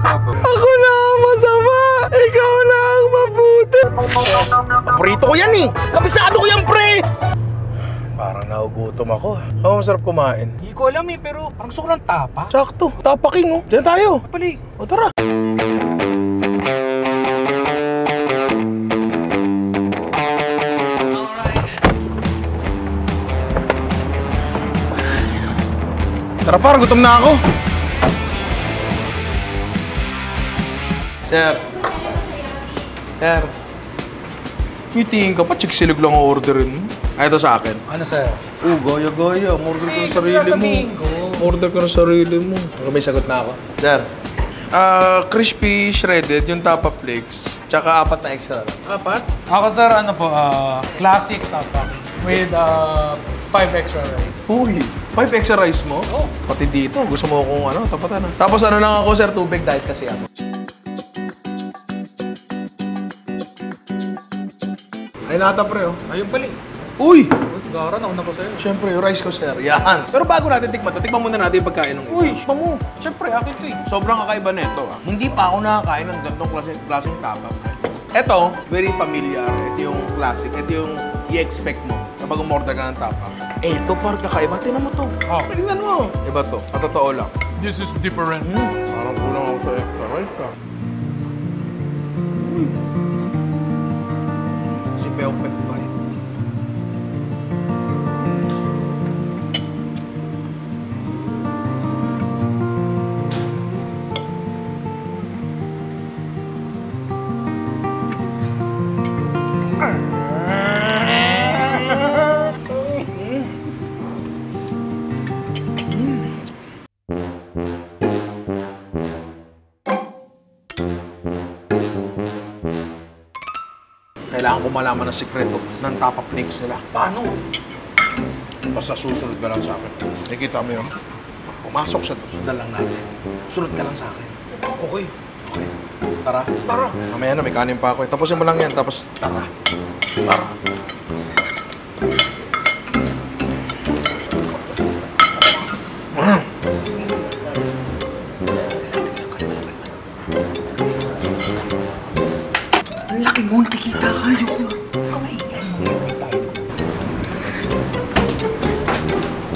Ako na ang masama! Ikaw na ang mabuti! Paborito ko yan eh! Kabisado ko yan, pre! Parang naugutom ako. Oo, masarap kumain. Hindi ko alam eh, pero parang gusto ko ng tapa. Sakto. Tapa King, oh. Diyan tayo. Pali. O, tara. Tara par, gutom na ako. Sir. Sir. Tingin ka pa, chiksilog lang ang orderin mo. Ay, ito sa akin. Ano sir? Gaya-gaya. Order ko ng sarili mo. Order ko ng sarili mo. May sagot na ako. Sir. Crispy shredded, yung tapa flakes. Tsaka 4 na extra lang. 4? Ako sir, ano po, classic tapa. With 5 extra rice. Uy, 5 extra rice mo? Oo. Pati dito, gusto mo kung ano, tapatan na. Tapos ano lang ako, sir, tubig diet kasi ako. Ay, nata pre, oh. Ayun pali. Uy! Gara, nauna ko sa'yo. Siyempre, yung rice ko, sir. Yan. Pero bago natin tikman muna natin yung pagkain ng Uy, tikman mo. Siyempre, akin to eh. Sobrang kakaiba nito, ah. Hindi pa ako nakakain ng ganitong klaseng tapa. Ito, very familiar. Ito yung classic. Ito yung i-expect mo kapag umorder ka ng tapa. Ito, parang kakaiba. Tingnan mo to. Oh. Tingnan mo. Iba to. Sa totoo lang. This is different. Parang kulang ako sa extra rice ka. Si Peong Pekbay. Kailangan ko malaman ang sikreto ng tapa flakes nila. Paano? Basta susunod ka lang sa akin. Nakikita mo yun? Pumasok siya doon. Sundan lang natin. Sunod ka lang sa akin. Okay. Okay. Tara. Tara. Mamaya na, may kanin pa ako. Tapusin mo lang yan. Tapos, tara. Tara. Ang laki mo, nakikita ka.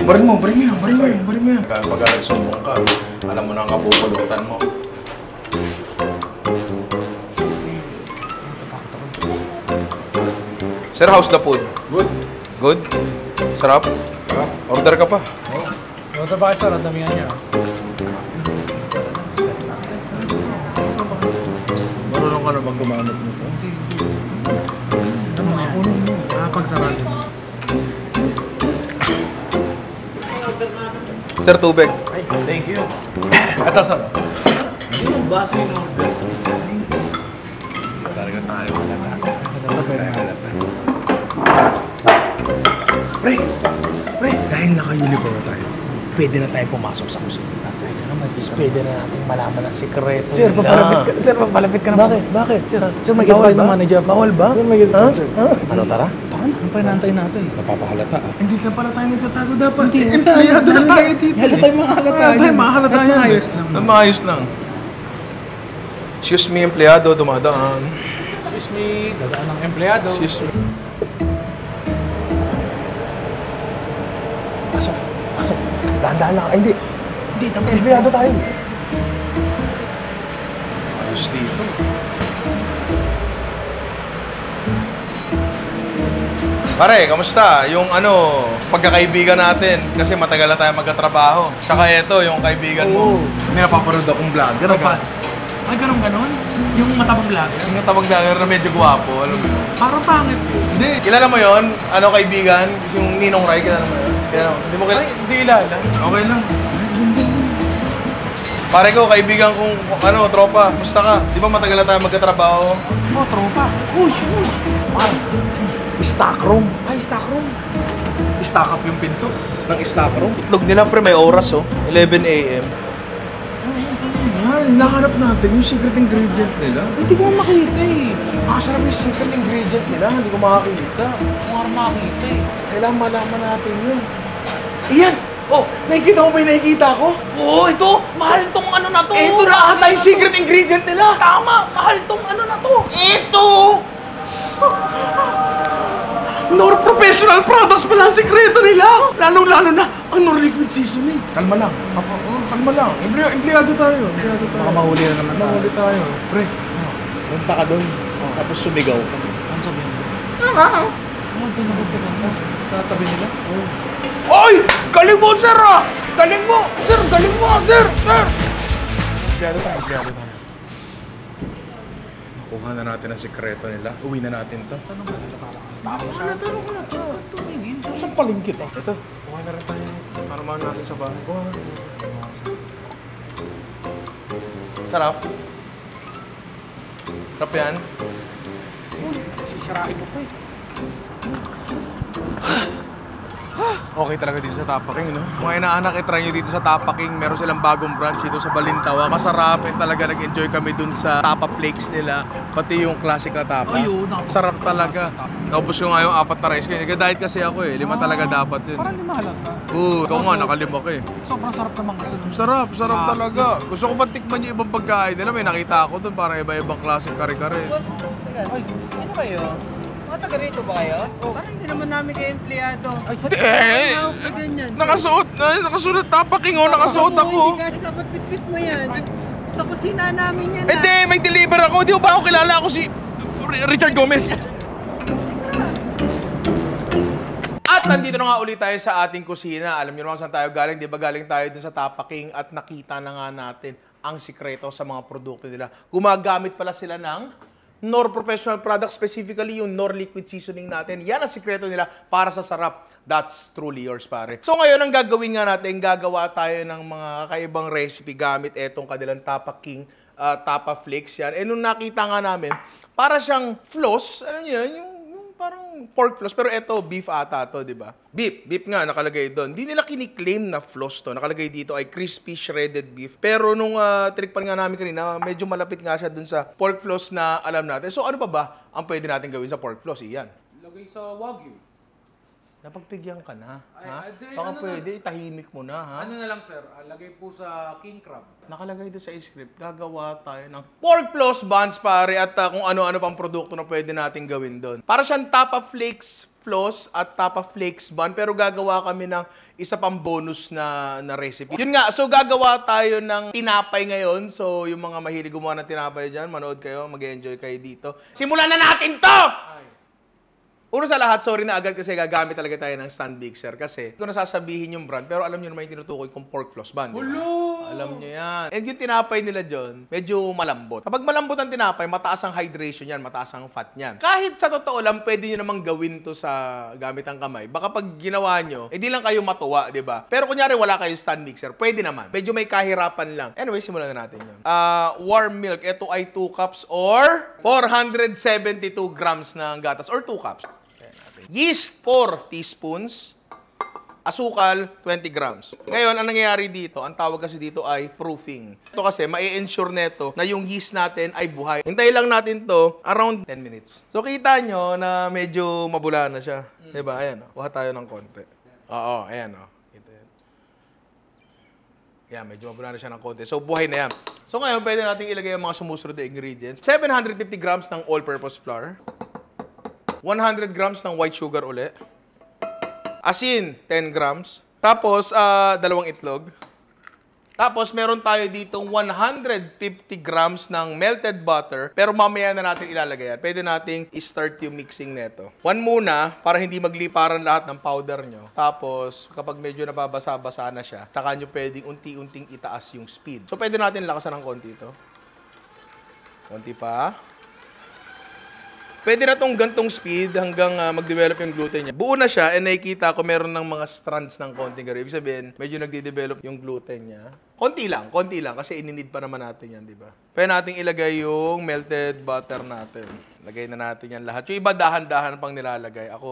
Barin mo yan. Pag sumbong ka, alam mo na ang kapupulutan mo. Sir, how's the food? Good. Good? Sarap? Sarap. Order ka pa? Oo. Order ba kayo sir? Ang damihan niya. Marunong ka na bang gumamit nito? Ano nga? Unong mo. Pagsarali mo. Sir, tubig. Ay, thank you. Ito sir. Yung baso yung order. Talaga tayo. Halata. Pre, dahil naka-uniform na tayo, pwede na tayo pumasok sa kusina. Pwede na natin malaman ang sikreto Sir, papalapit ka na. Bakit? Sir, may kita tayo ng manager. Bawal ba? Sir, may kita. Ano, tara? Tara na. Ano pa inaantay natin? Napapahalata ah. Hindi na pala tayo nagtatago dapat. Hindi. Empleyado na tayo dito. Halata tayo mahalata. Mahalata yan. Maayos lang. Maayos lang. Excuse me, empleyado, dumadaan. Excuse me, dadaan ng empleyado. Excuse me. Pasok. Dahan-dahan lang. Ay, hindi. Empleyado tayo. Ayos dito. Pare, kamusta? Yung pagkakaibigan natin. Kasi matagal na tayo magkatrabaho. Saka ito, yung kaibigan mo. May napaparod akong vlogger. Ay, ganun? Yung matabang vlogger? Yung natabang vlogger na medyo guwapo. Alam mo yun? Parang pangit. Hindi. Kilala mo yun? Kaibigan? Yung Ninong Rai, kilala mo yun? Hindi mo kilala? Ay, hindi kilala. Okay lang. Pare ko, kaibigan kong tropa. Musta ka? Di ba matagal na tayo magkatrabaho? Oh, tropa. Uy! Stock room. Ay, stock room. Stock up yung pinto ng stock room. Itlog nila pre, may oras 11 a.m. Yan, hinahanap natin yung secret ingredient nila. Hindi ko makita eh. Sarap yung secret ingredient nila, hindi ko makakita. Kung ano makita eh. Kailangan malaman natin yun. Iyan! Oh, nakikita mo ba yung nakikita ko? Oo, ito. Mahal tong ano na to. Ito na ata yung secret ingredient nila. Tama, mahal tong ano na to. Ito! Nor Professional Products pala ang sikreto nila. Lalong-lalo na ang Nor Liquid Seasoning. Kalma lang. Kalma lang. Empleyado tayo. Baka mahuli na naman tayo. Mahuli tayo. Pre, punta ka doon. Tapos sumigaw ka. Ano sabihin ko? Ano tinapagpagan mo? Tatabi nila? Oo. Oy! Galing mo, sir ah! Galing mo! Sir, galing mo, sir! Sir! Empleyado tayo. Nakuha na natin ang sikreto nila. Uwi na natin to. Ano ba? Tama siya. Tanong ko na to. Tumingin. Saan paling kita? Ito, kuha na rin tayo. Para mahan natin sa bahay. Kuha na. Sarap. Sarap yan. Sisirain mo pa eh. Okay talaga dito sa Tapaking, no? Mga inaanak, itry nyo dito sa Tapaking. Meron silang bagong branch dito sa Balintawa. Masarap and talaga nag-enjoy kami dun sa Tapa Flakes nila. Pati yung classic na tapa. Ayun, sarap talaga. Naubos ko nga yung 4 na rice ko. Nag-diet kasi ako eh. 5 talaga dapat yun. Parang di mahalata. Oo, ikaw nga, nakalima ko eh. Sobrang sarap naman kasi. Sarap talaga. Gusto ko patikman yung ibang pagkain nila. May nakita ako dun, parang iba-ibang klaseng kare-kare. Ay, sino kayo? Mga taga rito ba kayo? Parang hindi naman namin kayo empleyado. Ay, ganyan. Nakasuot Tapaking oh, nakasuot ako. Hindi ka dapat pitpit mo yan. Sa kusina namin yan. Hindi, may deliver ako. Di ba ako kilala ako si Richard Gomez. At nandito na nga ulit tayo sa ating kusina. Alam niyo naman saan tayo galing. Di ba galing tayo dun sa Tapaking at nakita na nga natin ang sikreto sa mga produkto nila. Gumagamit pala sila ng Nor Professional Products, specifically yung Nor Liquid Seasoning natin. Yan ang sikreto nila para sa sarap. That's truly yours, pare. So ngayon, ang gagawin nga natin, gagawa tayo ng mga kakaibang recipe gamit etong kanilang Tapaking Tapa Flakes yan. Nung nakita nga namin, para siyang floss, alam niyo yun, yung parang pork floss, pero eto, beef ata to, di ba? Beef nga, nakalagay doon. Hindi nila kiniklaim na floss to. Nakalagay dito ay crispy shredded beef. Pero nung trickpan nga namin kanina, medyo malapit nga siya dun sa pork floss na alam natin. So ano pa ba ang pwede natin gawin sa pork floss? Iyan. Lagay sa Wagyu. Napagpigyan ka na. Ay, Ha? Baka ano pwede, tahimik mo na, ha? Ano na lang sir, lagay po sa king crab. Nakalagay doon sa script, gagawa tayo ng pork floss buns, pare, at kung ano-ano pang produkto na pwede natin gawin doon. Para siyang Tapa Flakes floss at Tapa Flakes bun, pero gagawa kami ng isa pang bonus na recipe. Yun nga, so gagawa tayo ng tinapay ngayon. So, yung mga mahilig gumawa ng tinapay dyan, manood kayo, mag-enjoy kayo dito. Simulan na natin to! Una sa lahat, sorry na agad kasi gagamit talaga tayo ng stand mixer kasi hindi ko nasasabihin yung brand, pero alam nyo naman yung tinutukoy kong pork floss bun. Diba? Alam nyo yan. And yung tinapay nila dyan, medyo malambot. Kapag malambot ang tinapay, mataas ang hydration yan, mataas ang fat yan. Kahit sa totoo lang, pwede nyo namang gawin to sa gamit ang kamay. Baka pag ginawa nyo, hindi lang kayo matuwa, di ba? Pero kunyari wala kayong stand mixer, pwede naman. Medyo may kahirapan lang. Anyway, simulan na natin yun. Warm milk, ito ay 2 cups or 472 grams ng gatas or 2 cups. Yeast, 4 teaspoons. Asukal, 20 grams. Ngayon, ang nangyayari dito, ang tawag kasi dito ay proofing. Ito kasi, ma-ensure neto na yung yeast natin ay buhay. Hintayin lang natin to around 10 minutes. So, kita nyo na medyo mabula na siya. Diba? Ayan, oh. Kuha tayo ng konti. Oo, ayan, oh. Kita yan. Yan, medyo mabula na siya ng konti. So, buhay na yan. So, ngayon, pwede natin ilagay ang mga sumusunod na ingredients. 750 grams ng all-purpose flour. 100 grams ng white sugar uli. Asin, 10 grams. Tapos, 2 itlog. Tapos, meron tayo ditong 150 grams ng melted butter. Pero mamaya na natin ilalagay yan. Pwede nating i-start yung mixing neto. 1 muna, para hindi magliparan lahat ng powder nyo. Tapos, kapag medyo nababasa-basa na siya, saka nyo pwedeng unti-unting itaas yung speed. So, pwede natin lakasan ng konti ito. Konti pa. Pwede na tong gantong speed hanggang mag-develop yung gluten niya. Buo na siya and nakikita ko meron ng mga strands ng konting garo. Ibig sabihin, medyo nagde-develop yung gluten niya. Konti lang kasi ininid pa naman natin yan, di ba? Pwede nating ilagay yung melted butter natin. Lagay na natin yan lahat. Yung iba dahan-dahan pang nilalagay. Ako,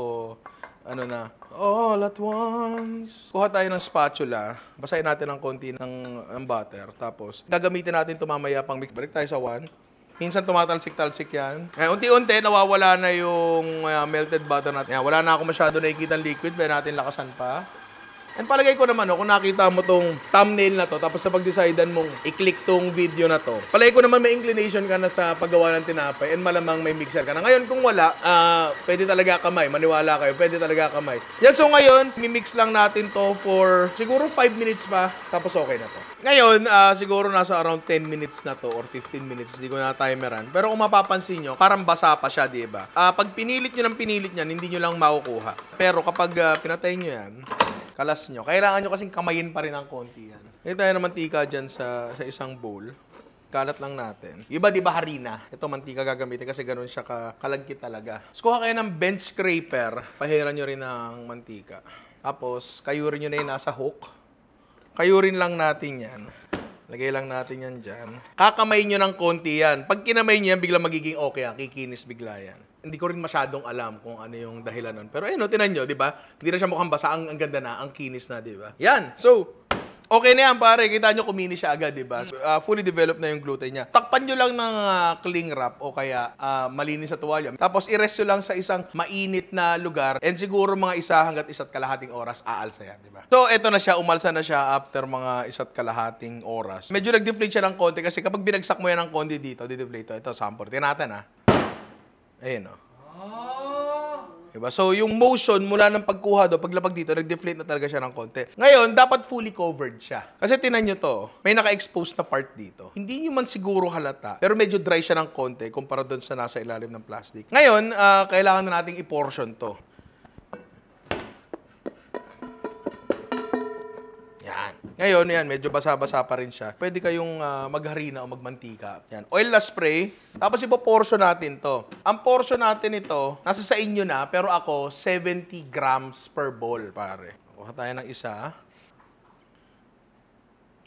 ano na, all at once. Kuha tayo ng spatula. Basahin natin ng konti ng butter. Tapos, gagamitin natin ito mamaya pang mix. Balik tayo sa 1. Minsan tumatalsik-talsik yan. Unti-unti, nawawala na yung melted butter natin. Wala na ako masyado nakikita liquid. Pwede natin lakasan pa. And palagay ko naman, kung nakita mo tong thumbnail na to, tapos sa pag-decidean mong i-click tong video na to, palagay ko naman may inclination ka na sa paggawa ng tinapay and malamang may mixer ka na. Ngayon, kung wala, pwede talaga kamay. Maniwala kayo, pwede talaga kamay. Yan, so ngayon, mimix lang natin to for siguro 5 minutes pa, tapos okay na to. Ngayon, siguro nasa around 10 minutes na to or 15 minutes, hindi ko na timeran. Pero kung mapapansin nyo, parang basa pa siya, diba? Pag pinilit nyo ng pinilit nyan, hindi nyo lang makukuha. Pero kapag pinatay nyo yan, kalas nyo. Kailangan nyo kasing kamayin pa rin ng konti yan. Ito tayo na mantika dyan sa isang bowl. Kalat lang natin. Iba di ba harina? Ito mantika gagamitin kasi ganun siya kalagkit talaga. So, kuha kayo ng bench scraper. Pahiran nyo rin ng mantika. Tapos, kayurin nyo na yung nasa hook. Kayurin lang natin yan. Lagay lang natin yan dyan. Kakamay nyo ng konti yan. Pag kinamay nyo yan, bigla magiging okay yan. Kikinis bigla yan. Hindi ko rin masyadong alam kung ano yung dahilan nun. Pero tinan nyo, di ba? Hindi na siya mukhang basa. Ang ganda na, ang kinis na, di ba? Yan. So, okay na yan, pare. Kita nyo, kuminis siya agad, di ba? So, fully developed na yung gluten niya. Takpan nyo lang ng cling wrap o kaya malinis sa tuwalya. Tapos, i-rest nyo lang sa isang mainit na lugar. And siguro mga isa't kalahating oras, aalsa yan, di ba? So, eto na siya. Umalsa na siya after mga isa't kalahating oras. Medyo nag-deflate siya ng konti kasi kapag binagsak mo yan ng konti dito, di-deflate to. Ito, sample. Tingnan natin, ha? Ayun, o. Diba? So, yung motion mula ng pagkuha do, paglapag dito, nag-deflate na talaga siya ng konti. Ngayon, dapat fully covered siya. Kasi tinan nyo to, may naka-expose na part dito. Hindi nyo man siguro halata, pero medyo dry siya ng konti kumpara doon sa nasa ilalim ng plastic. Ngayon, kailangan na nating i-portion to. Yan. Ngayon, yan, medyo basa-basa pa rin siya. Pwede kayong magharina o magmantika. Yan. Oil na spray. Tapos ipo-portion natin to. Ang portion natin ito, nasa sa inyo na, pero ako, 70 grams per bowl, pare. Kuha tayo ng isa.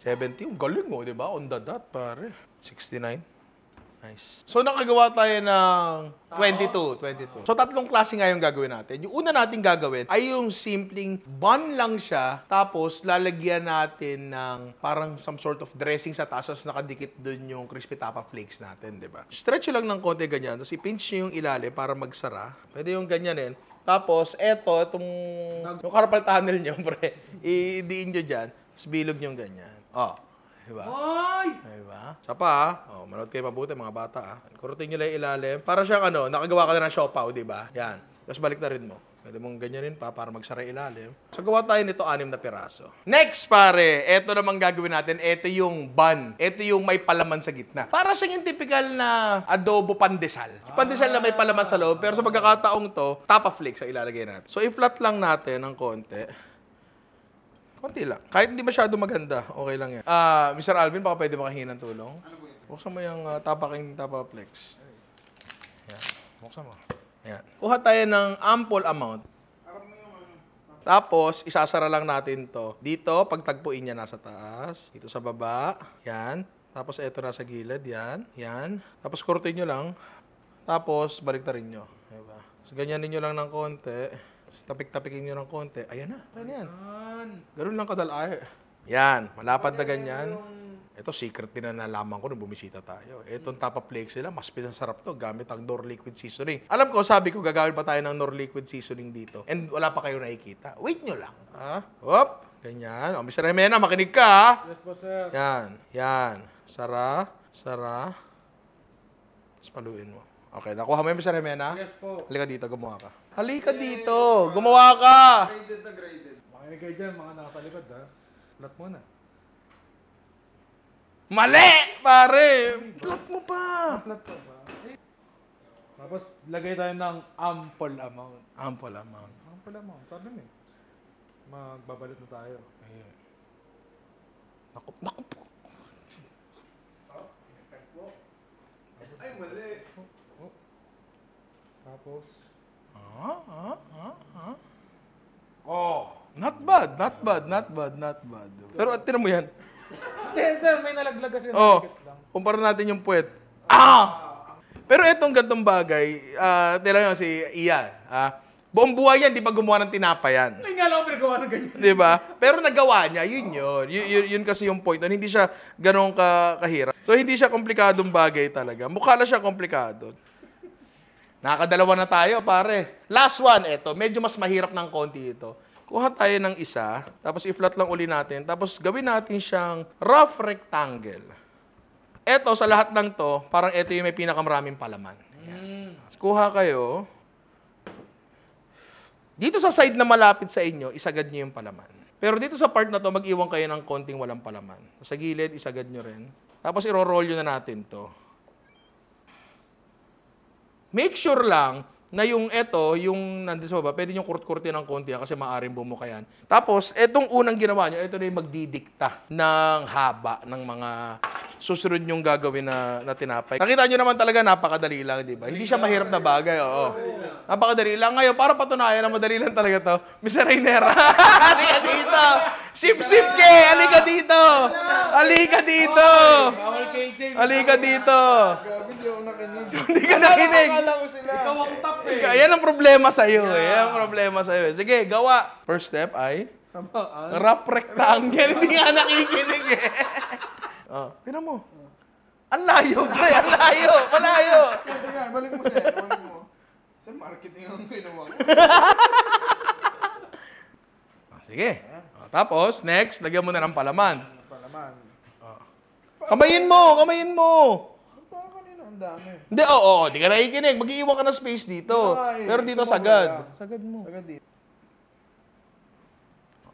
70. Galing mo, di ba? On the dot, pare. 69. Nice. So, nakagawa tayo ng 22. So, tatlong klase nga yung gagawin natin. Yung una natin gagawin ay yung simpleng bun lang siya, tapos lalagyan natin ng parang some sort of dressing sa taas, tapos nakadikit dun yung crispy tapa flakes natin, di ba? Stretch lang ng konti ganyan, tapos i-pinch nyo yung ilalim para magsara. Pwede yung ganyanin. Tapos, itong yung carpal tunnel nyo, pre, i-diin nyo dyan, tapos bilog nyo ganyan. Oh. Diba? Ay! Diba? Sa pa, manood kayo mabuti mga bata. Kurutin nyo lang ilalim. Para siyang nakagawa ka na ng siopaw, diba? Yan. Tapos balik na rin mo. Pwede mong ganyanin pa para magsara ilalim. So, gawa tayo nito 6 na piraso. Next, pare, eto naman gagawin natin. Eto yung bun. Eto yung may palaman sa gitna. Para siyang yung typical na adobo pandesal. Pandesal na may palaman sa loob, pero sa pagkakataong to, tapa flakes ang ilalagay natin. So, i-flat lang natin ng konti. Konti lang. Kahit hindi masyado maganda, okay lang yan. Mr. Alvin, baka pwede makahingi ng tulong? Ano po yun? Buksan mo yung tapa flex. Yan. Buksan mo. Yan. Kuha tayo ng ample amount. Tapos, isasara lang natin to. Dito, pagtagpuin niya nasa taas. Dito sa baba. Yan. Tapos, eto nasa gilid. Yan. Yan. Tapos, kurutin nyo lang. Tapos, balik na rin nyo. Diba? So, ganyanin nyo lang ng konti. Tapik-tapikin nyo ng konti. Ayan na. Ayan yan. Ganun lang kadalay. Yan. Malapad na ganyan. Ito, secret din na nalaman ko nung bumisita tayo. Itong tapa flakes sila, mas pinasarap to gamit ang Knorr liquid seasoning. Alam ko, sabi ko, gagawin pa tayo ng Knorr liquid seasoning dito. And wala pa kayo nakikita. Wait nyo lang. Hop. Ganyan. Mr. Jimena, makinig ka, ha? Yes po, sir. Yan. Yan. Sara. Sara. Tapos paluin mo. Okay, nakuha mo yung Mr. Jimena? Yes po. Halika dito, gumawa ka. Halika dito, gumawa ka! Graded na graded. Makinig kayo dyan, mga nasa likod, ha? Flat muna. Mali! Pare! Flat mo pa! Flat pa ba? Tapos, lagay tayo ng ample amount. Ample amount. Ample amount. Sabi mo eh. Magbabalit na tayo. Ayun. Naku po. Ay, mali. Tapos, Oh! Not bad. Pero tinan mo yan. hindi, sir, may nalaglag kasi Oh, nakikit lang. kumpara natin yung puwet. Pero itong gantong bagay, tinan nyo si Ian. Buong buhay yan, di ba gumawa ng tinapa yan? Hindi nga lang ako pinagawa ng ganyan. Di ba? Pero nagawa niya, yun. Yun kasi yung point. Hindi siya ganun kahirap. So, hindi siya komplikadong bagay talaga. Mukha lang siya komplikado. Nakakadalawa na tayo, pare. Last one, eto. Medyo mas mahirap ng konti ito. kuha tayo ng isa, tapos i-flat lang uli natin, tapos gawin natin siyang rough rectangle. Eto, sa lahat ng to, parang eto yung may pinakamaraming palaman. Ayan. Kuha kayo. Dito sa side na malapit sa inyo, isagad nyo yung palaman. Pero dito sa part na to, mag-iwan kayo ng konting walang palaman. Sa gilid, isagad nyo rin. Tapos iro-roll nyo na natin to. Make sure lang na yung eto, yung nandito sa baba, pwede nyo kurt-kurtin ng konti kasi maaaring bumuka yan. Tapos, etong unang ginawa nyo, ito na yung magdidikta ng haba ng mga susunod nyong gagawin na tinapay. Nakita nyo naman talaga, napakadali lang, di ba? Hindi siya mahirap na bagay, oo. Napakadali lang. Ngayon, para patunayan na madali lang talaga to, Mr. Rainera, halika dito! Sip-sip ke! Halika dito! Halika dito! Halika dito! Hindi ka nakinig! Ikaw ang top eh. Yan ang problema sa'yo eh. Yan ang problema sa'yo. Sige, gawa. First step ay rough rectangle. Hindi nga nakikinig eh. Oh, tingnan mo. Ang layo, pre. Ang layo. Malayo. Sige nga, balik mo sir. Balik mo. Sir, marketing ang ginawa ko. Sige. Tapos, next, lagyan mo na ng palaman. Palaman. Kamayin mo. Kamayin mo. Parang kanina ang dami. Hindi, oo. Di ka nakikinig. Mag-iiwan ka ng space dito. Pero dito sagad. Sagad mo. Agad dito.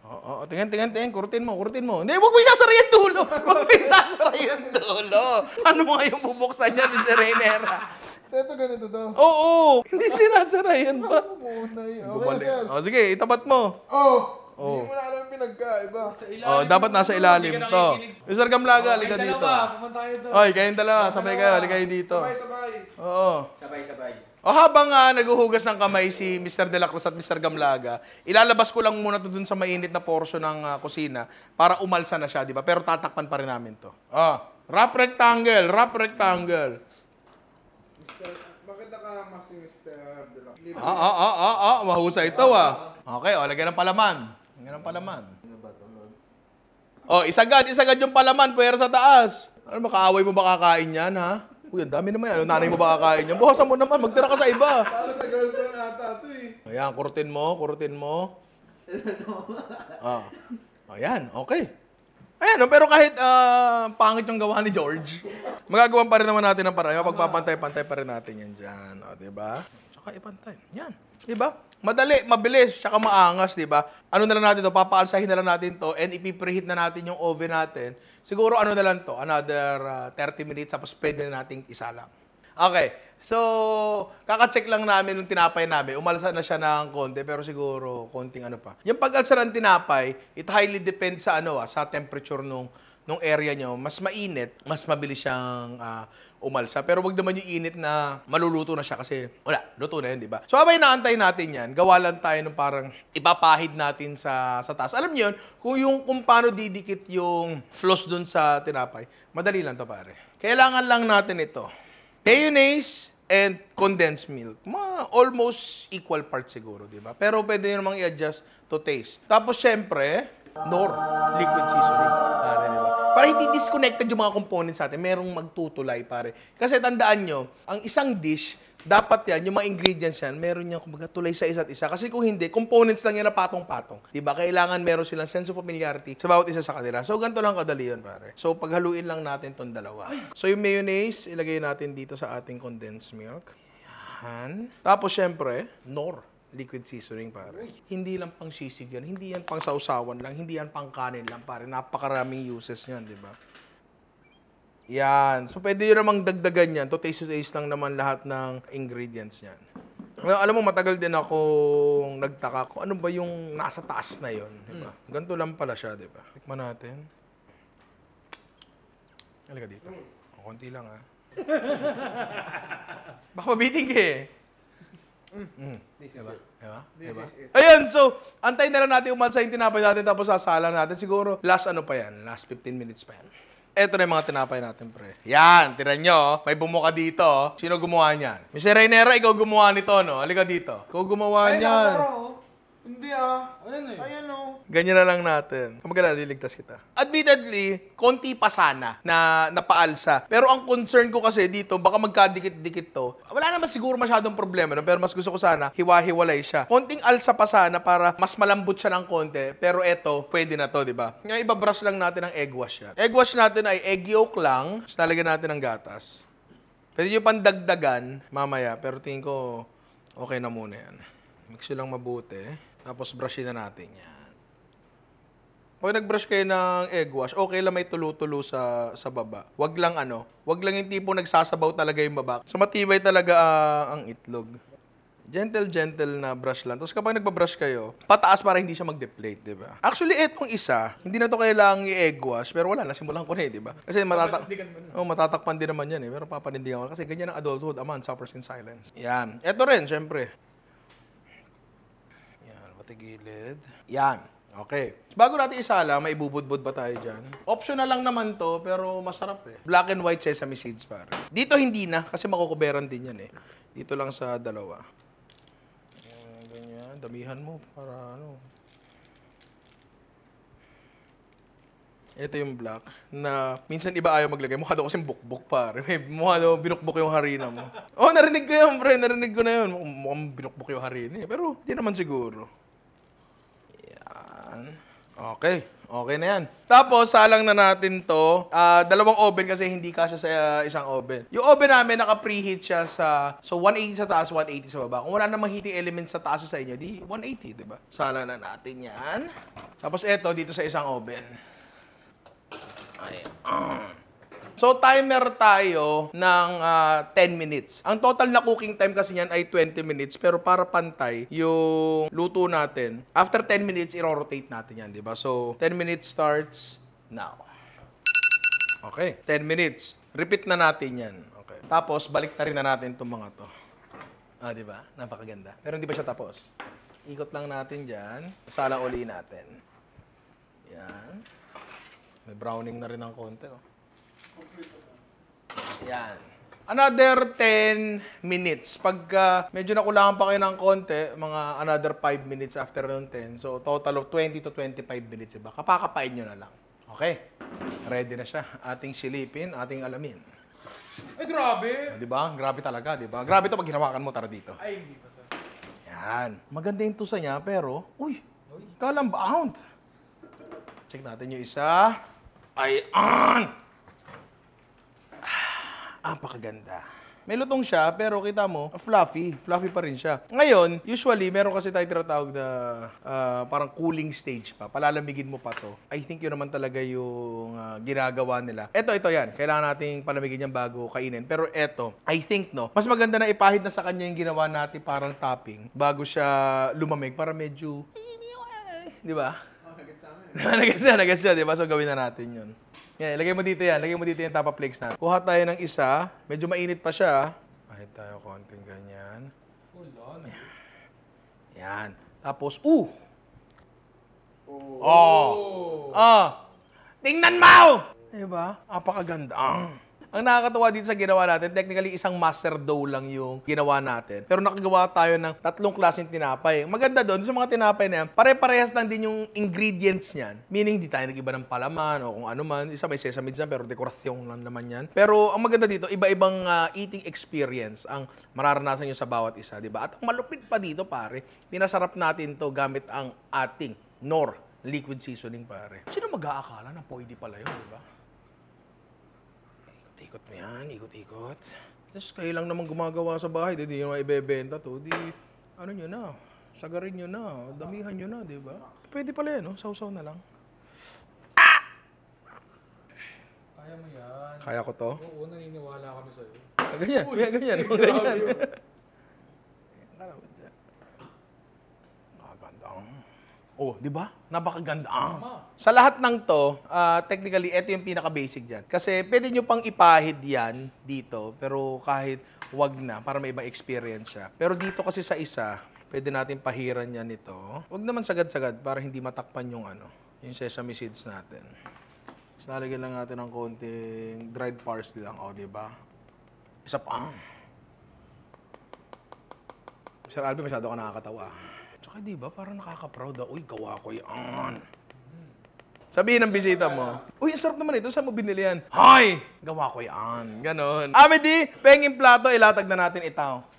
Oo, tingin. Kurutin mo. Hindi, huwag mo isasara yung dulo. Huwag mo isasara yung dulo. Ano mo ngayon bubuksan yan, Mr. Rainera? Ito ganito to. Oo, hindi sinasara yan pa. Muna yun. Okay na Bumalik. sir. Oh, sige, itapat mo. Oh! Oh. Hindi mo na alam yung pinagkaiba. Oh, dapat nasa ilalim to. Mr. Gamlaga, halika dito. Pumunta kayo doon. Oy, kayong dalawa, sabay kayo, halika kayo dito. Sabay-sabay. Oo. Sabay-sabay. O habang naguhugas ng kamay si Mr. De La Cruz at Mr. Gamlaga, ilalabas ko lang muna to dun sa mainit na portion ng kusina para umalsa na siya, di ba? Pero tatakpan pa rin namin to. Rough rectangle, rough rectangle. Bakit nakamas si Mr. De La Cruz? Mahusay ito Okay, lagyan ng palaman. Lagyan ng palaman. Isagad yung palaman, puwera sa taas. Ano, makaaway mo ba kakain yan, ha? Uy, ang dami naman yan. Ano, nanay mo ba kakain yan? Bukasan mo naman, magtira ka sa iba. Para sa girlfriend ata ito eh. Ayan, kurutin mo. Ayan, okay. Ayan, pero kahit pangit yung gawa ni George, magagawan pa rin naman natin ng paraan. Pagpapantay-pantay pa rin natin yan dyan. Diba? Tsaka ipantay. Yan. Diba? Madali, mabilis, tsaka maangas, diba? Ano na lang natin to, papaalsahin na lang natin to, and ipipreheat na natin yung oven natin. Siguro ano na lang to, another 30 minutes, tapos pwede na nating isa lang. Okay, so, kaka-check lang namin nung tinapay namin. Umalsa na siya ng konti, pero siguro konting ano pa. Yung pag-alsa ng tinapay, it highly depends sa sa temperature nung area nyo. Mas mainit, mas mabilis siyang umalsa. Pero wag naman yung init na maluluto na siya kasi wala, luto na yun, di ba? So, abay naantay natin yan, gawa lang tayo ng parang ipapahid natin sa taas. Alam niyo yun, kung paano didikit yung floss dun sa tinapay, madali lang to pare. Kailangan lang natin ito. Mayonnaise and condensed milk. Almost equal parts siguro, di ba? Pero pwede nyo namang i-adjust to taste. Tapos, syempre, Knorr liquid seasoning. Pare, di ba? Para hindi disconnected yung mga components natin, merong magtutulay, pare. Kasi tandaan nyo, ang isang dish, dapat yan, yung mga ingredients yan, meron niyang kumbaga tulay sa isa't isa. Kasi kung hindi, components lang yan na patong-patong. Diba? Kailangan meron silang sense of familiarity sa bawat isa sa kanila. So, ganito lang kadali yun, pare. So, paghaluin lang natin tong dalawa. So, yung mayonnaise, ilagay natin dito sa ating condensed milk. Yan. Tapos, syempre, Knorr liquid seasoning, pare. Hindi lang pang sisig yan. Hindi yan pang sausawan lang. Hindi yan pang kanin lang, pare. Napakaraming uses yan, diba? Yan. So, pwede nyo namang dagdagan yan. To taste lang naman lahat ng ingredients yan. Alam mo, matagal din akong nagtaka kung ano ba yung nasa taas na yon, diba? Ganito lang pala siya, diba? Tikman natin. Halika dito. Konti lang, ha? Baka mabiting ka eh. Diba? Ayun, so, antayin na lang natin umalsa yung tinapay natin tapos sasala natin. Siguro, last 15 minutes pa yan. Ito na yung mga tinapay natin, pre. Yan, tiran nyo, may bumuka dito. Sino gumawa niyan? Mr. Rainera, ikaw gumawa nito, no? Halika dito. Ikaw gumawa niyan. Hindi ah. Ayan eh. Ayan oh. Ganyan na lang natin. Kamagala, liligtas kita. Admittedly, konti pa sana na napaalsa. Pero ang concern ko kasi dito, baka magkadikit-dikit to. Wala naman siguro masyadong problema, no? Pero mas gusto ko sana, hiwa-hiwalay siya. Konting alsa pa sana para mas malambot siya ng konti. Pero eto, pwede na to, di ba? Ngayon, ibabrush lang natin ang egg wash yan. Egg wash natin ay egg yolk lang. Tapos talagyan natin ng gatas. Pwede nyo pandagdagan mamaya, pero tingin ko okay na muna yan. Mix nyo lang mabuti. Tapos brushin na natin yan. Pag nag-brush kayo ng egg wash, okay lang may tulo-tulo sa baba. Wag lang yung tipo nagsasabaw talaga yung baba. So matibay talaga ang itlog. Gentle na brush lang. Tapos kapag nagbabrush kayo, pataas para hindi siya mag-deflate, di ba? Actually, etong isa, hindi na to kailangang i-egg wash, pero wala, nasimulan ko na di ba? Kasi matatakpan din naman yan pero papanindigan ko. Kasi ganyan ang adulthood, a man suffers in silence. Yan. Eto rin, syempre. Gilid. Yan. Okay. Bago natin isala, may ibubudbud ba tayo dyan? Optional lang naman to, pero masarap eh. Black and white sesame seeds, pare. Dito hindi na, kasi makukuberan din yan eh. Dito lang sa dalawa. Ganyan. Damihan mo para ano. Ito yung black, na minsan iba ayaw maglagay. Mukha daw kasing bukbuk, pare. Mukha daw binukbuk yung harina mo. Oh, narinig ko yun, pre. Narinig ko na yun. Mukhang binukbuk yung harina eh. Pero di naman siguro. Okay. Okay na yan. Tapos, salang na natin to. Dalawang oven kasi hindi kasya sa isang oven. Yung oven namin, naka-preheat siya sa 180 sa taas, 180 sa baba. Kung wala namang heating element sa taas sa inyo, di 180, di ba? Salang na natin yan. Tapos, eto, dito sa isang oven. Ayan. So, timer tayo ng 10 minutes. Ang total na cooking time kasi niyan ay 20 minutes. Pero para pantay yung luto natin, after 10 minutes, i-rotate natin yan, di ba? So, 10 minutes starts now. Okay, 10 minutes. Repeat na natin yan. Okay. Tapos, balik na rin na natin itong mga to. Di ba? Napakaganda. Pero hindi pa siya tapos. Ikot lang natin dyan. Salang uli natin. Yan. May browning na rin ng konti, oh. Yan. Another 10 minutes. Pag medyo nakulangan pa kayo ng konti, mga another 5 minutes after ng 10. So, total of 20 to 25 minutes, diba? Kapakapain nyo na lang. Okay. Ready na siya. Ating silipin, ating alamin. Ay, grabe! Diba? Grabe talaga, diba? Grabe to pag hinawakan mo, tara dito. Ay, hindi pa sa... Yan. Maganda yung tusa niya, pero, uy, kalambound. Check natin yung isa. Ayan! Napakaganda. May lutong siya, pero kita mo, fluffy. Fluffy pa rin siya. Ngayon, usually, meron kasi tayo tinatawag na parang cooling stage pa. Palalamigin mo pa to. I think yun naman talaga yung ginagawa nila. Ito yan. Kailangan nating palamigin yan bago kainin. Pero ito, I think, no, mas maganda na ipahid na sa kanya yung ginawa natin parang topping bago siya lumamig para medyo, di ba? Nagets siya, di ba? So, gawin na natin yun. Yan, lagay mo dito yan. Lagay mo dito yung tapa flakes na. Kuha tayo ng isa. Medyo mainit pa siya. Kahit tayo konting ganyan. Wala na. Yan. Tapos, tingnan mo! Diba? Apakaganda. Ang nakakatawa dito sa ginawa natin, technically isang master dough lang yung ginawa natin. Pero nakagawa tayo ng 3 klaseng tinapay. Maganda doon, sa mga tinapay na yan, pare-parehas lang din yung ingredients niyan. Meaning, di tayo nag-iba ng palaman o kung ano man. Isa may sesame seeds pero dekorasyon lang naman yan. Pero ang maganda dito, iba-ibang eating experience ang mararanasan nyo sa bawat isa, di ba? At ang malupit pa dito, pare, pinasarap natin to gamit ang ating Knorr liquid seasoning, pare. Sino mag-aakala na pwede pala yun, di ba? Ikot mo yan, ikot-ikot. Tapos kayo lang naman gumagawa sa bahay, di nyo maibebenta to, di, ano nyo na, sagarin nyo na, damihan nyo na, di ba? Pwede pala yan, no? Sausaw na lang. Kaya mo yan. Kaya ko to? Oo, naniniwala kami sa'yo. Ganyan, ganyan. Oh, di ba? Napakaganda. Sa lahat ng to, technically, ito yung pinaka-basic dyan. Kasi pwede nyo pang ipahid yan dito, pero kahit wag na, para may ibang experience siya. Pero dito kasi sa isa, pwede natin pahiran yan ito. Wag naman sagad-sagad para hindi matakpan yung yung sesame seeds natin. So, lalagyan lang natin ng konting dried parsley lang. O, di ba? Isa pa. Sir Alvin, masyado ka nakakatawa. Tsaka di ba, parang nakaka-proud. Uy, gawa ko yan. Sabihin ng bisita mo, uy, ang sarap naman ito. Saan mo binili yan? Hoy! Gawa ko yan. Ganon. Amity, penging plato, ilatag na natin itaw.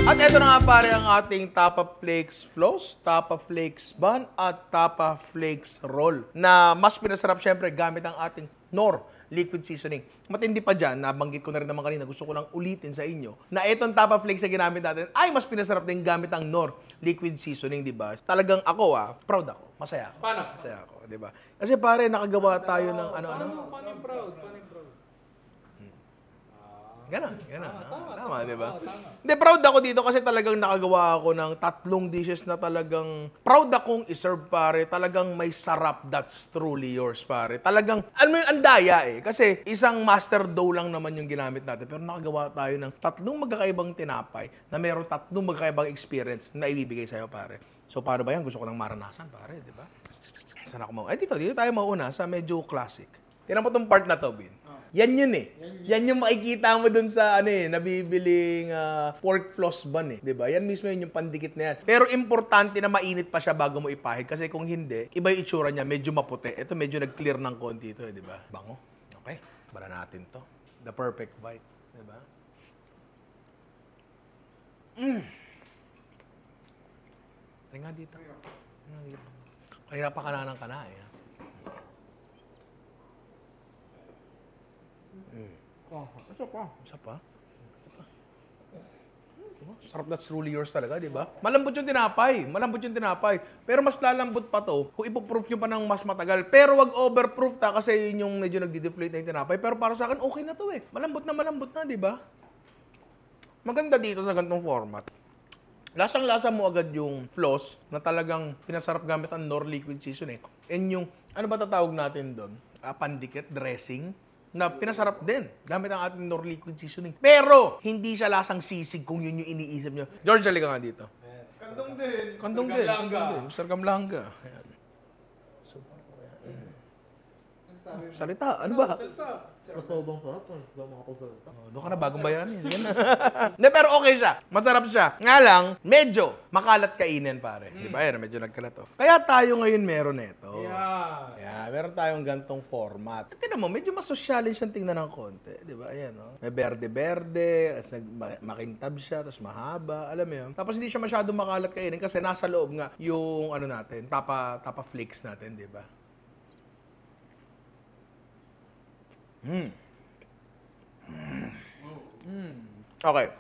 At ito na nga pare ang ating Tapa Flakes Floss, Tapa Flakes Bun at Tapa Flakes Roll na mas pinasarap syempre gamit ang ating Knorr liquid seasoning. Matindi pa dyan, nabanggit ko na rin naman kanina, gusto ko lang ulitin sa inyo na itong Tapa Flakes na ginamit natin ay mas pinasarap din gamit ang Knorr liquid seasoning, di ba? Talagang ako proud ako, masaya ako. Paano? Masaya ako, di ba? Kasi pare, nakagawa tayo ng ano-ano. Paano yung proud? Ganon. Tama, di ba? Hindi, proud ako dito kasi talagang nakagawa ako ng 3 dishes na talagang proud akong iserve, pare. Talagang may sarap, that's truly yours, pare. Talagang, ano yung andaya Kasi isang master dough lang naman yung ginamit natin. Pero nakagawa tayo ng 3 magkakaibang tinapay na meron 3 magkakaibang experience na ibibigay sa'yo, pare. So, paano ba yan? Gusto ko lang maranasan, pare, di ba? Saan ako dito tayo mauna sa medyo classic. Tingnan mo tong part na to, Bin. Yan yun Yan yung makikita mo dun sa nabibiling pork floss bun diba? Yan mismo yung pandikit na yan. Pero importante na mainit pa siya bago mo ipahid kasi kung hindi, iba yung itsura niya, medyo maputi. Ito medyo nag-clear ng konti ito, diba? Bango. Okay, bara natin to. The perfect bite, diba? Ay nga dito. Kanina pa kananang kana Isa pa. Sarap, that's truly yours talaga, di ba? Malambot yung tinapay. Pero mas lalambot pa to kung ipoproof nyo pa ng mas matagal. Pero wag overproof kasi yun yung medyo nagdi-deflate na yung tinapay. Pero para sa akin, okay na to Malambot na, di ba? Maganda dito sa ganitong format. Lasang-lasa mo agad yung floss na talagang pinasarap gamit ang Knorr liquid seasoning. And yung, ano ba tatawag natin doon? Pandikit, dressing. Na pinasarap din gamit ang ating Knorr liquid seasoning. Pero, hindi siya lasang sisig kung yun yung iniisip nyo. George, halika nga dito. Kandong din. Mr. Gamlanga. Ayan. Salita, ano ba? Doon ka na, bagong bayani. Sige na. Hindi, pero okay siya. Masarap siya. Nga lang, medyo makalat kainin, pare. Di ba? Yan, medyo nagkalat to. Kaya tayo ngayon meron ito. Yeah, meron tayong gantong format. Tignan mo, medyo mas sosyalin siyang tingnan ng konti. Di ba? Ayan, no? May berde-berde, makintab siya, tapos mahaba. Alam mo yun? Tapos hindi siya masyadong makalat kainin kasi nasa loob nga yung ano natin, tapa flakes natin, di ba? Okay.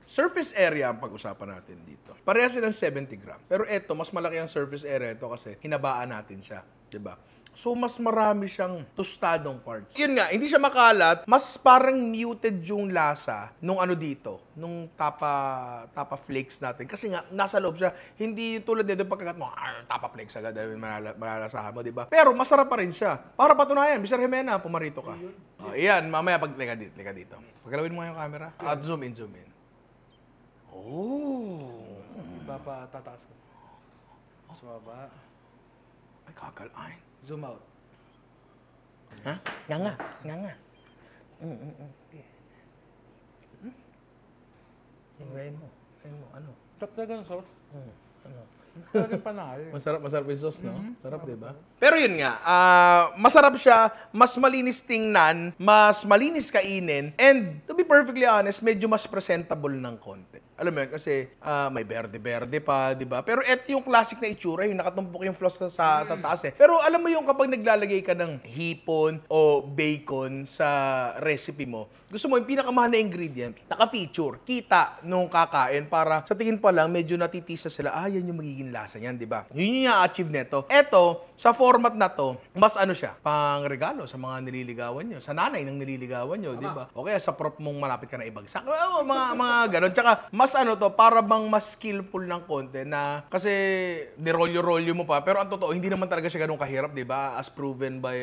Surface area ang pag-usapan natin dito. Parehas silang 70 gram. Pero ito, mas malaki ang surface area ito kasi hinabaan natin siya. Diba? So, mas marami siyang tostadong parts. Yun nga, hindi siya makalat. Mas parang muted yung lasa nung ano dito, nung tapa flakes natin. Kasi nga, nasa loob siya. Hindi tulad nito pagkakat mo, tapa flakes agad, dahil malalasahan mo, diba? Pero masarap pa rin siya. Para patunayan, Mr. Jimena, pumarito ka. Iyan, mamaya lika dito. Pagkalawin mo yung camera. At zoom in. Oh! Tataas ko. Sa baba. Ay, kakalain. Zoom out. Ha? Nga. Ngayon mo. Ano? Tap na ganun, sir. Ano? Masarap yung sauce, no? Sarap, diba? Pero yun nga, masarap siya, mas malinis tingnan, mas malinis kainin, and to be perfectly honest, medyo mas presentable ng konti. Alam mo yun, kasi may berde-berde pa, diba? Pero eto yung classic na itsura, yung nakatumpok yung floss sa tataas Pero alam mo yung kapag naglalagay ka ng hipon o bacon sa recipe mo, gusto mo yung pinakamahal na ingredient, naka-feature, kita nung kakain para sa tingin pa lang, medyo natitisa sila, yan yung magiging lasa niyan, di ba? Yun yung i-achieve neto. Eto, sa format na to, mas ano siya, pang regalo sa mga nililigawan nyo, sa nanay ng nililigawan nyo, di ba? O kaya sa prop mong malapit ka na ibagsak. Mga ganon. Tsaka, mas ano to, para bang mas skillful ng konti na, kasi nirolyo-rolyo mo pa, pero ang totoo, hindi naman talaga siya ganun kahirap, di ba? As proven by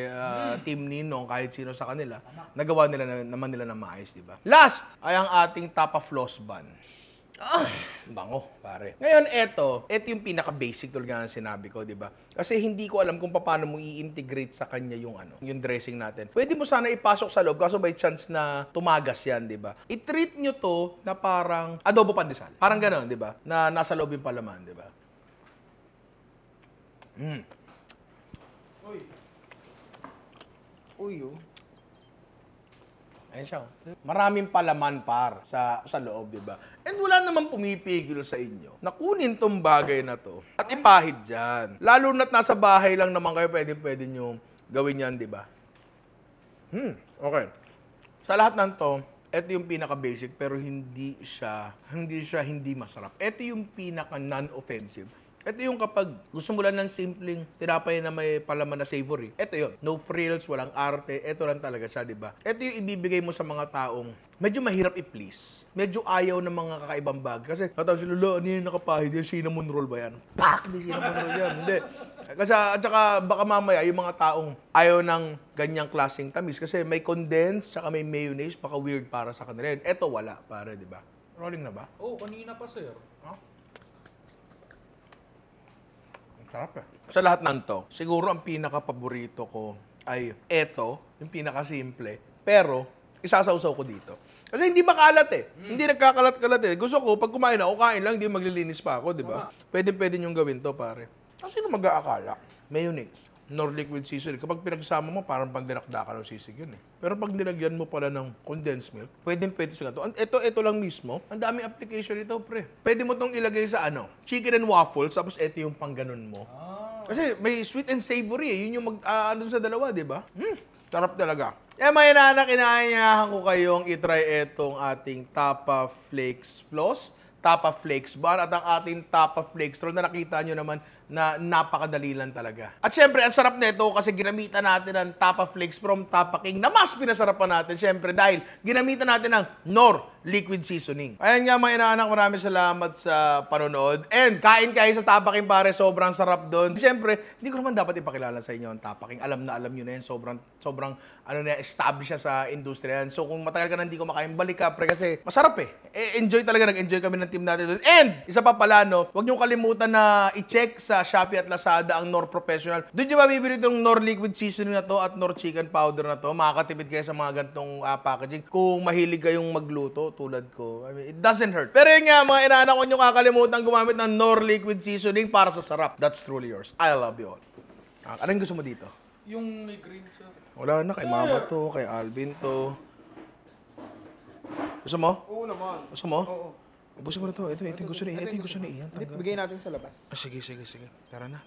Team Ninong, kahit sino sa kanila, nagawa nila naman nila na maayos, di ba? Last ay ang ating tapa floss bun. Bango, pare. Ngayon, ito yung pinaka-basic tulad nga ng sinabi ko, di ba? Kasi hindi ko alam kung paano mo i-integrate sa kanya yung yung dressing natin. Pwede mo sana ipasok sa loob kaso by chance na tumagas yan, di ba? I-treat nyo to na parang adobo pandesal. Parang gano'n, di ba? Na nasa loob yung palaman, di ba? Uy, oh. Ayun siya. Maraming palaman sa loob, di ba? And wala namang pumipigil sa inyo na kunin tong bagay na to at ipahid dyan. Lalo na't nasa bahay lang naman kayo, pwede nyo gawin yan, di ba? Okay. Sa lahat ng to, ito yung pinaka-basic pero hindi hindi masarap. Ito yung pinaka-non-offensive. Ito yung kapag gusto mo lang ng simpleng tinapay na may palaman na savory. Ito yun. No frills, walang arte. Ito lang talaga siya, di ba? Ito yung ibibigay mo sa mga taong medyo mahirap i-please. Medyo ayaw ng mga kakaibang bag. Kasi katawag sila, ano yung nakapahid? Yung cinnamon roll ba yan? Pak! Hindi cinnamon roll yan. Hindi. Kasi at saka baka mamaya yung mga taong ayaw ng ganyang klaseng tamis. Kasi may condensed, tsaka may mayonnaise. Baka weird para sa kanila yun. Ito wala, pare, di ba? Rolling na ba? Oh, kanina pa, sir. Sarap eh. Sa lahat ng to, siguro ang pinaka-paborito ko ay eto, yung pinaka-simple. Pero, isasawsaw ko dito. Kasi hindi makalat eh. Hindi nagkakalat-kalat eh. Gusto ko, pag kumain ako, kain lang, hindi maglilinis pa ako, di ba? Pwede niyong gawin to, pare. Kasi sino mag-aakala? Mayonnaise. Nor liquid seasoning. Kapag pinagsama mo, parang pang dinakdakan ng sisig yun eh. Pero pag nilagyan mo pala ng condensed milk, pwede sa ganito. Ito lang mismo, ang daming application ito, pre. Pwede mo tong ilagay sa chicken and waffles, tapos ito yung pang ganun mo. Kasi may sweet and savory eh. Yun yung sa dalawa, di ba? Sarap talaga. Mga inanak, inaanyahan ko kayong itry itong ating Tapa Flakes Floss, Tapa Flakes Bar, at ang ating Tapa Flakes Roll na nakita nyo naman na napakadali lang talaga. At syempre, ang sarap nito kasi ginamitan natin ng Tapa Flakes from Tapa King na mas pinasarapan natin, syempre, dahil ginamitan natin ng Knorr liquid seasoning. Ayan nga mga inaanak, maraming salamat sa panonood. And kain kayo sa Tapa King, pare, sobrang sarap doon. Syempre, hindi ko naman dapat ipakilala sa inyo ang Tapa King. Alam nyo na yan, sobrang established siya sa industriya yan. So kung matagal ka na hindi ko makain, balik ka, pre, kasi masarap eh. Enjoy talaga, nag-enjoy kami ng team natin doon. And isa pa pala, huwag nyo kalimutan na i-check sa Shopee at Lazada ang Knorr Professional. Doon nyo mabibili itong Knorr liquid seasoning na to at Knorr chicken powder na to. Makakatipid kayo sa mga gantong packaging. Kung mahilig kayong magluto, tulad ko, I mean, it doesn't hurt. Pero yun nga, mga inaanak, huwag nyo kakalimutan gumamit ng Knorr liquid seasoning para sa sarap. That's truly yours. I love you all. Anong gusto mo dito? Yung may green, sir. Wala na, kay Mama to, kay Alvin to. Gusto mo? Oo naman. Gusto mo? Oo. Ubusin mo na to. Ito yung gusto ni Ian. Bigay natin sa labas. Sige. Tara na.